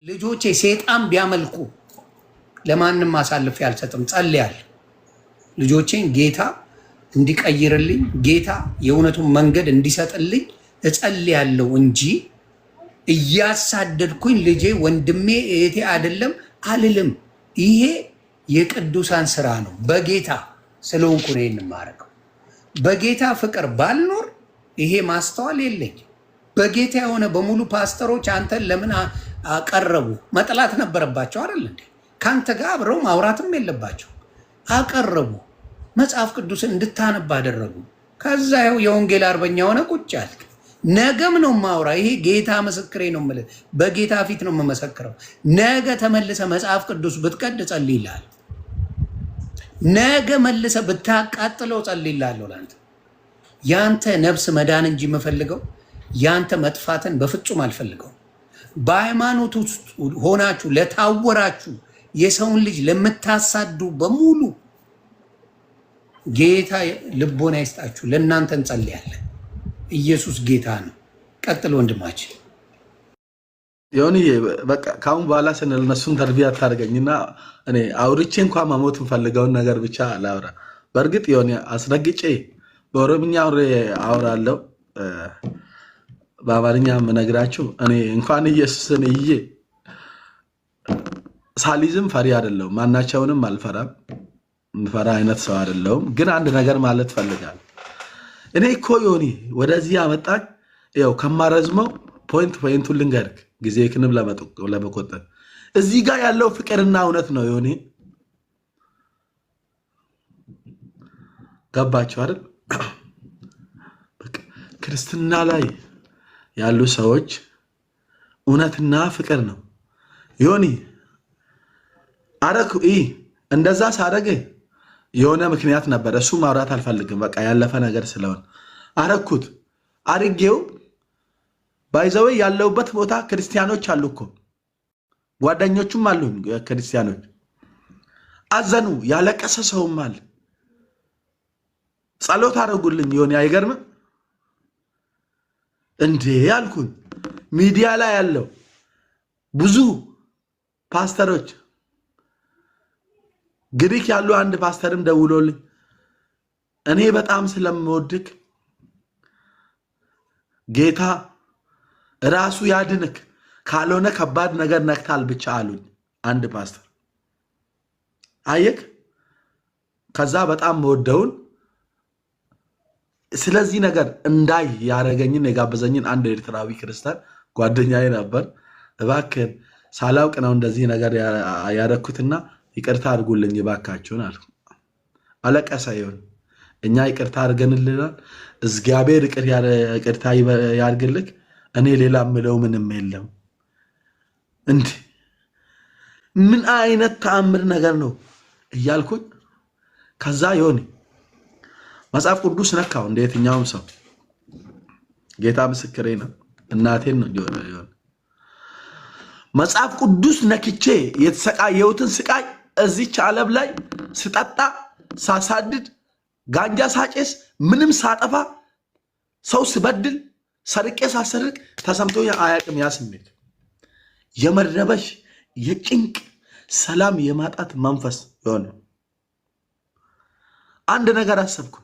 ልጆቼ ሰይጣን ቢያመልኩ ለማንም ማሳልፍ ያልሰጥም ጸልያለሁ። ልጆቼን ጌታ እንዲቀይርልኝ ጌታ የእውነቱን መንገድ እንዲሰጥልኝ እጸልያለሁ እንጂ እያሳደድኩኝ ልጄ ወንድሜ እህቴ አይደለም አልልም። ይሄ የቅዱሳን ስራ ነው። በጌታ ስለሆንኩ ነው የማረገው። በጌታ ፍቅር ባልኖር ይሄ ማስተዋል የለኝም። በጌታ የሆነ በሙሉ ፓስተሮች አንተን ለምን አቀረቡ? መጥላት ነበረባቸው አይደል እንዴ? ካንተ ጋር አብረው ማውራትም የለባቸው። አቀረቡ፣ መጽሐፍ ቅዱስን እንድታነብ አደረጉ። ከዛ ያው የወንጌል አርበኛ ሆነ ቁጭ አልክ። ነገም ነው ማውራ። ይሄ ጌታ ምስክሬ ነው የምልህ። በጌታ ፊት ነው የምመሰክረው። ነገ ተመልሰ መጽሐፍ ቅዱስ ብትቀድ ጸልይልሃል። ነገ መልሰ ብታቃጥለው ጸልይልሃለሁ። ላንተ ያንተ ነፍስ መዳን እንጂ የምፈልገው ያንተ መጥፋትን በፍጹም አልፈልገው። በሃይማኖት ውስጥ ሆናችሁ ለታወራችሁ የሰውን ልጅ ለምታሳዱ በሙሉ ጌታ ልቦና ይስጣችሁ። ለእናንተ እንጸልያለን። ኢየሱስ ጌታ ነው። ቀጥል ወንድማችን። ዮኒ በቃ ካሁን በኋላ ስንል እነሱን ተርቢያ ታደርገኝና እኔ አውርቼ እንኳን መሞት እንፈልገውን ነገር ብቻ ላውራ። በእርግጥ ዮኒ አስረግጬ በኦሮምኛ አውራለሁ፣ በአማርኛ የምነግራችሁ እኔ እንኳን ኢየሱስን እዬ ሳሊዝም ፈሪ አይደለሁም። ማናቸውንም አልፈራም። ምፈራ አይነት ሰው አይደለሁም። ግን አንድ ነገር ማለት ፈልጋለሁ። እኔ እኮ ዮኒ ወደዚህ ያመጣኝ ያው ከማረዝመው ፖይንቱን ልንገርክ ጊዜ ክንብ ለመቆጠብ እዚህ ጋር ያለው ፍቅርና እውነት ነው። ዮኒ ገባችሁ አይደል? ክርስትና ላይ ያሉ ሰዎች እውነትና ፍቅር ነው። ዮኒ አረኩ እንደዛ ሳደርግ የሆነ ምክንያት ነበር። እሱ ማውራት አልፈልግም። በቃ ያለፈ ነገር ስለሆነ አረኩት። አድርጌው ባይዘው ያለውበት ቦታ ክርስቲያኖች አሉ እኮ ጓደኞቹም አሉ ክርስቲያኖች። አዘኑ፣ ያለቀሰ ሰውም አለ። ጸሎት አደረጉልኝ። ዮኒ አይገርምም እንዴ ያልኩኝ። ሚዲያ ላይ ያለው ብዙ ፓስተሮች ግሪክ ያሉ አንድ ፓስተርም ደውሎልኝ እኔ በጣም ስለምወድክ ጌታ ራሱ ያድንክ ካልሆነ ከባድ ነገር ነክታል ብቻ አሉኝ። አንድ ፓስተር አየክ። ከዛ በጣም ወደውን ስለዚህ ነገር እንዳይ ያረገኝን የጋበዘኝን አንድ ኤርትራዊ ክርስቲያን ጓደኛዬ ነበር። እባክህ ሳላውቅ ነው እንደዚህ ነገር ያረኩትና ይቅርታ አድርጉልኝ እባካችሁን አልኩ። አለቀሰ። ይሁን እኛ ይቅርታ አድርገንልናል። እግዚአብሔር ይቅርታ ያድርግልክ። እኔ ሌላ ምለው ምንም የለም። እንዴ ምን አይነት ተአምር ነገር ነው እያልኩኝ ከዛ ዮኒ መጽሐፍ ቅዱስ ነካው እንደ የትኛውም ሰው። ጌታ ምስክሬ ነው። እናቴን ነው ዮኒ መጽሐፍ ቅዱስ ነክቼ የተሰቃየሁትን ስቃይ እዚች ዓለም ላይ ስጠጣ ሳሳድድ ጋንጃ ሳጨስ ምንም ሳጠፋ ሰው ስበድል ሰርቄ ሳሰርቅ ተሰምቶ አያውቅም። ያ ስሜት የመረበሽ የጭንቅ ሰላም የማጣት መንፈስ ሆነ። አንድ ነገር አሰብኩ።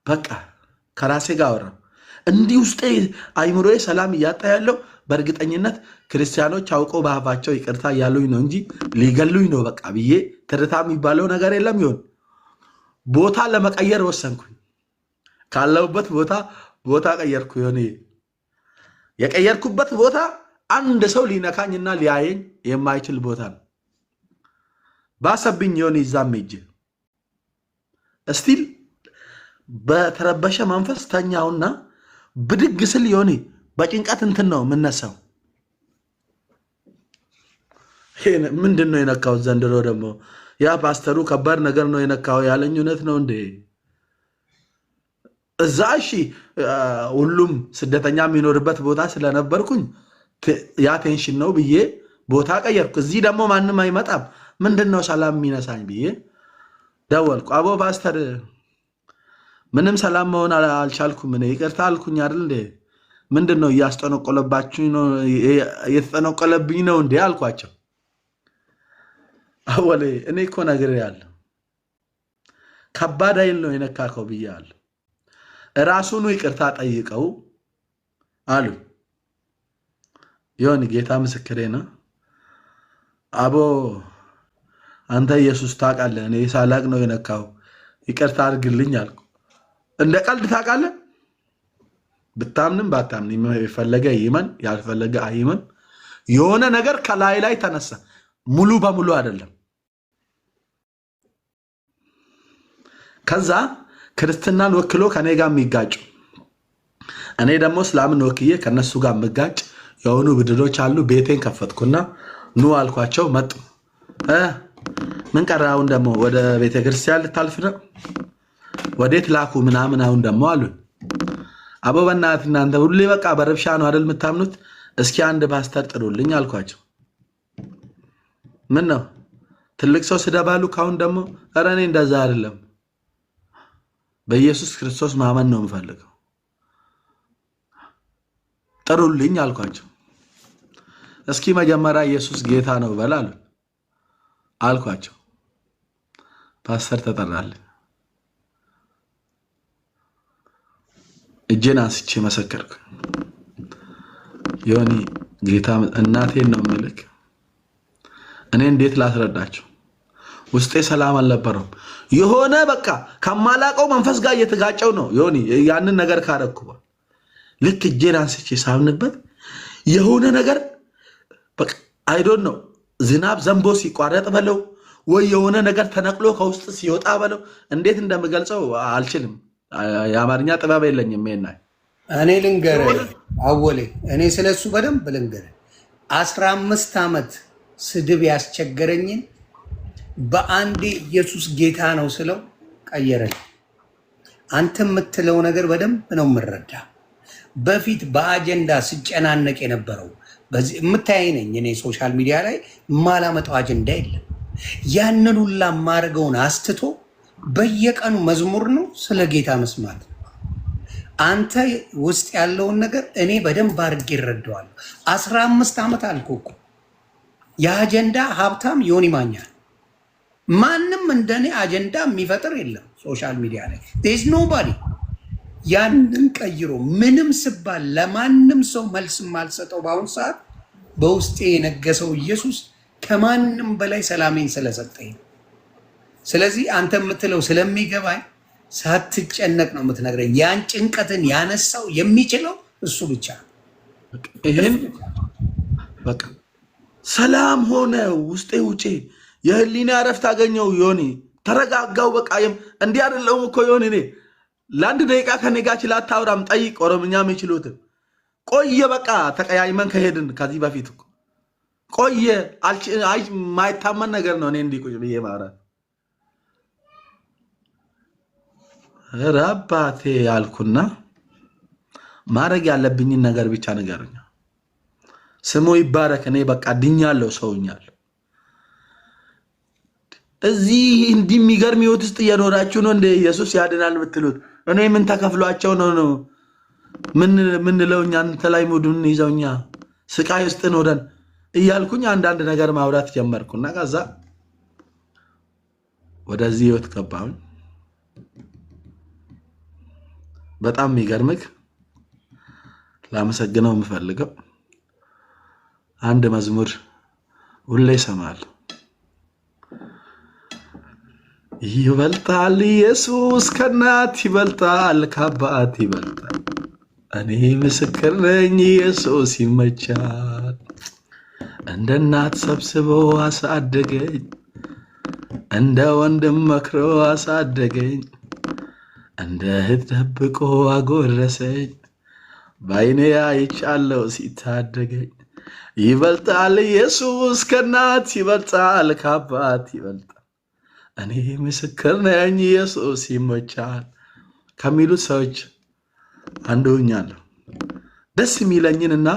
በቃ ከራሴ ጋር አወራ። እንዲህ ውስጤ አይምሮዬ ሰላም እያጣ ያለው በእርግጠኝነት ክርስቲያኖች አውቀው በአፋቸው ይቅርታ ያሉኝ ነው እንጂ ሊገሉኝ ነው በቃ ብዬ ትርታ የሚባለው ነገር የለም። ይሁን ቦታ ለመቀየር ወሰንኩኝ። ካለውበት ቦታ ቀየርኩ። ዮኒ የቀየርኩበት ቦታ አንድ ሰው ሊነካኝና ሊያየኝ የማይችል ቦታ ነው። ባሰብኝ ዮኒ እዛም ሄጄ እስቲል በተረበሸ መንፈስ ተኛውና ብድግ ስል ዮኒ በጭንቀት እንትን ነው የምነሳው። ምንድነው የነካው ዘንድሮ ደግሞ? ያ ፓስተሩ ከባድ ነገር ነው የነካው ያለኝ እውነት ነው እንዴ? እዛ እሺ ሁሉም ስደተኛ የሚኖርበት ቦታ ስለነበርኩኝ ያ ቴንሽን ነው ብዬ ቦታ ቀየርኩ። እዚህ ደግሞ ማንም አይመጣም፣ ምንድነው ሰላም የሚነሳኝ ብዬ ደወልኩ። አቦ ፓስተር ምንም ሰላም መሆን አልቻልኩም፣ እኔ ይቅርታ አልኩኝ አይደል እንዴ? ምንድነው እያስጠነቆለባችሁ ነው? እየተጠነቆለብኝ ነው እንዴ አልኳቸው። አወሌ እኔ እኮ ነገር ያለ ከባድ ኃይል ነው የነካከው ብያለሁ። ራሱን ይቅርታ ጠይቀው አሉ። ዮኒ ጌታ ምስክሬ ነው። አቦ አንተ ኢየሱስ ታውቃለህ፣ እኔ ሳላቅ ነው የነካው፣ ይቅርታ አድርግልኝ አልኩ። እንደ ቀልድ ታውቃለህ፣ ብታምንም ባታምንም የፈለገ ይመን ያልፈለገ አይመን፣ የሆነ ነገር ከላይ ላይ ተነሳ። ሙሉ በሙሉ አይደለም። ከዛ ክርስትናን ወክሎ ከኔ ጋር የሚጋጭ እኔ ደግሞ እስላምን ወክዬ ከነሱ ጋር የምጋጭ የሆኑ ብድሮች አሉ። ቤቴን ከፈትኩና ኑ አልኳቸው። መጡ። ምን ቀረ አሁን ደግሞ ወደ ቤተክርስቲያን ልታልፍ ነው? ወዴት ላኩ ምናምን አሁን ደግሞ አሉን። አቦ በእናትህ እናንተ ሁሌ በቃ በረብሻ ነው አይደል የምታምኑት? እስኪ አንድ ፓስተር ጥሩልኝ አልኳቸው። ምን ነው ትልቅ ሰው ስደባሉ? ካሁን ደግሞ ኧረ እኔ እንደዛ አይደለም፣ በኢየሱስ ክርስቶስ ማመን ነው የምፈልገው፣ ጥሩልኝ አልኳቸው። እስኪ መጀመሪያ ኢየሱስ ጌታ ነው በል አልኳቸው። ፓስተር ተጠራልኝ። እጄን አንስቼ መሰከርኩ። ዮኒ ጌታ እናቴን ነው ምልክ። እኔ እንዴት ላስረዳቸው? ውስጤ ሰላም አልነበረም። የሆነ በቃ ከማላቀው መንፈስ ጋር እየተጋጨው ነው ዮኒ። ያንን ነገር ካረኩ ልክ እጄን አንስቼ ሳምንበት የሆነ ነገር በቃ አይዶን ነው። ዝናብ ዘንቦ ሲቋረጥ በለው ወይ የሆነ ነገር ተነቅሎ ከውስጥ ሲወጣ በለው፣ እንዴት እንደምገልጸው አልችልም። የአማርኛ ጥበብ የለኝም። እኔ ልንገርህ አወሌ፣ እኔ ስለሱ በደንብ ልንገርህ። 15 ዓመት ስድብ ያስቸገረኝን በአንዴ ኢየሱስ ጌታ ነው ስለው ቀየረኝ። አንተ የምትለው ነገር በደንብ ነው የምረዳ። በፊት በአጀንዳ ስጨናነቅ የነበረው በዚህ የምታይ ነኝ እኔ ሶሻል ሚዲያ ላይ ማላመጣው አጀንዳ የለም። ያንን ሁላ ማርገውን አስትቶ በየቀኑ መዝሙር ነው ስለ ጌታ መስማት። አንተ ውስጥ ያለውን ነገር እኔ በደንብ አድርጌ እረዳዋለሁ። 15 ዓመት አልኩህ እኮ የአጀንዳ ሀብታም ዮኒ ማኛ። ማንም እንደኔ አጀንዳ የሚፈጥር የለም ሶሻል ሚዲያ ላይ there's nobody። ያንን ቀይሮ ምንም ስባል ለማንም ሰው መልስ ማልሰጠው በአሁን ሰዓት በውስጤ የነገሰው ኢየሱስ ከማንም በላይ ሰላሜን ስለሰጠኝ። ስለዚህ አንተ የምትለው ስለሚገባኝ ሳትጨነቅ ነው የምትነግረኝ። ያን ጭንቀትን ያነሳው የሚችለው እሱ ብቻ። ይሄን በቃ ሰላም ሆነ ውስጤ ውጪ የህሊና እረፍት አገኘው። ዮኒ ተረጋጋው። በቃ እንዲህ አይደለም እኮ ዮኒ። እኔ ለአንድ ደቂቃ ከኔ ጋር ችላ አታውራም? ጠይቅ፣ ኦሮምኛ የሚችሉትን። ቆየ በቃ ተቀያይመን ከሄድን ከዚህ በፊት እኮ ቆየ። ማይታመን ነገር ነው። እኔ እንዲህ ቁጭ ብዬ ማውራት ረባቴ ያልኩና ማድረግ ያለብኝን ነገር ብቻ ንገሩኝ። ስሙ ይባረክ። እኔ በቃ ድኛለሁ፣ ሰውኛለሁ። እዚህ እንዲህ የሚገርም ህይወት ውስጥ እየኖራችሁ ነው እንደ ኢየሱስ ያድናል የምትሉት? እኔ ምን ተከፍሏቸው ነው ምን ለውኛ አንተ ላይ ሙዱን ይዘውኛ ስቃይ ውስጥ ኖረን እያልኩኝ አንዳንድ ነገር ማውራት ጀመርኩና ከዛ ወደዚህ ህይወት ገባሁኝ። በጣም የሚገርምክ ላመሰግነው የምፈልገው አንድ መዝሙር ሁሌ እሰማለሁ። ይበልጣል ኢየሱስ ከእናት ይበልጣል፣ ከአባት ይበልጣል። እኔ ምስክር ነኝ ኢየሱስ ይመቻል። እንደ እናት ሰብስቦ አሳደገኝ፣ እንደ ወንድም መክሮ አሳደገኝ፣ እንደ እህት ደብቆ አጎረሰኝ። በዓይኔ አይቻለሁ ሲታደገኝ። ይበልጣል ኢየሱስ ከእናት ይበልጣል፣ ከአባት ይበልጣል። እኔ ምስክር ነኝ ኢየሱስ ይመቻል ከሚሉት ሰዎች አንዱ ሆኛለሁ። ደስ የሚለኝንና